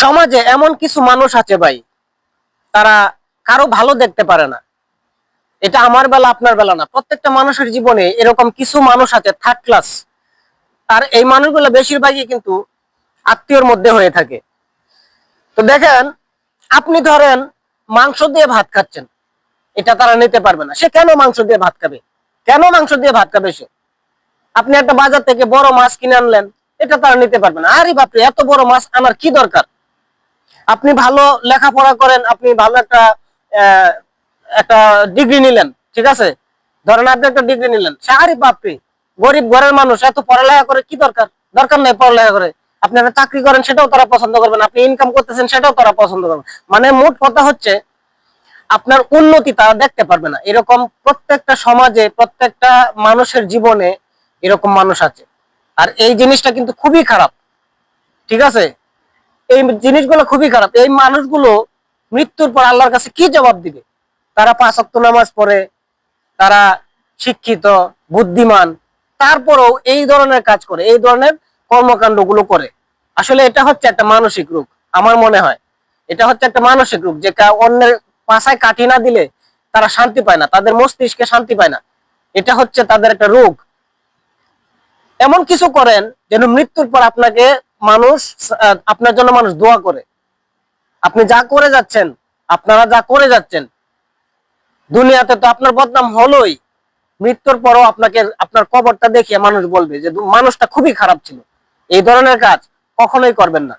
সমাজে এমন কিছু মানুষ আছে ভাই, তারা কারো ভালো দেখতে পারে না। এটা আমার বেলা আপনার বেলা না, প্রত্যেকটা মানুষের জীবনে এরকম কিছু মানুষ আছে থার্ড ক্লাস। আর এই মানুষগুলো বেশিরভাগই কিন্তু আত্মীয়র মধ্যে হয়ে থাকে। তো দেখেন, আপনি ধরেন মাংস দিয়ে ভাত খাচ্ছেন, এটা তারা নিতে পারবে না। সে কেন মাংস দিয়ে ভাত খাবে? কেন মাংস দিয়ে ভাত খাবে সে? আপনি একটা বাজার থেকে বড় মাছ কিনে আনলেন, এটা তারা নিতে পারবে না। আরে বাপরে, এত বড় মাছ আনার কি দরকার? আপনি ভালো লেখাপড়া করেন, আপনি ভালো একটা একটা ডিগ্রি নিলেন, ঠিক আছে, ধরেন আপনি একটা ডিগ্রি নিলেন, সে আরে বাপরে, গরিব ঘরের মানুষ, এত পড়ালেখা করে কি দরকার? দরকার নাই পড়ালেখা করে। আপনি একটা চাকরি করেন, সেটাও তারা পছন্দ করবেন। আপনি ইনকাম করতেছেন, সেটাও তারা পছন্দ করবেন। মানে মোট কথা হচ্ছে, আপনার উন্নতি তারা দেখতে পারবে না। এরকম প্রত্যেকটা সমাজে, প্রত্যেকটা মানুষের জীবনে এরকম মানুষ আছে। আর এই জিনিসটা কিন্তু খুবই খারাপ, ঠিক আছে? এই জিনিসগুলো খুবই খারাপ। এই মানুষগুলো মৃত্যুর পর আল্লাহর কাছে কি জবাব দিবে? তারা 5 ওয়াক্ত নামাজ পড়ে, তারা শিক্ষিত, বুদ্ধিমান, তারপরেও এই ধরনের কাজ করে, এই ধরনের কর্মকাণ্ড গুলো করে। আসলে এটা হচ্ছে একটা মানসিক রোগ। আমার মনে হয় এটা হচ্ছে একটা মানসিক রোগ, যে অন্যের পাছায় কাঠি না দিলে তারা শান্তি পায় না, তাদের মস্তিষ্কে শান্তি পায় না। এটা হচ্ছে তাদের একটা রোগ। এমন কিছু করেন যেন মৃত্যুর পর আপনাকে মানুষ, আপনার জন্য মানুষ দোয়া করে। আপনি যা করে যাচ্ছেন, আপনারা যা করে যাচ্ছেন, দুনিয়াতে তো আপনার বদনাম হলোই, মৃত্যুর পরও আপনাকে আপনার কবরটা দেখিয়ে মানুষ বলবে যে মানুষটা খুবই খারাপ ছিল। এই ধরনের কাজ কখনোই করবেন না।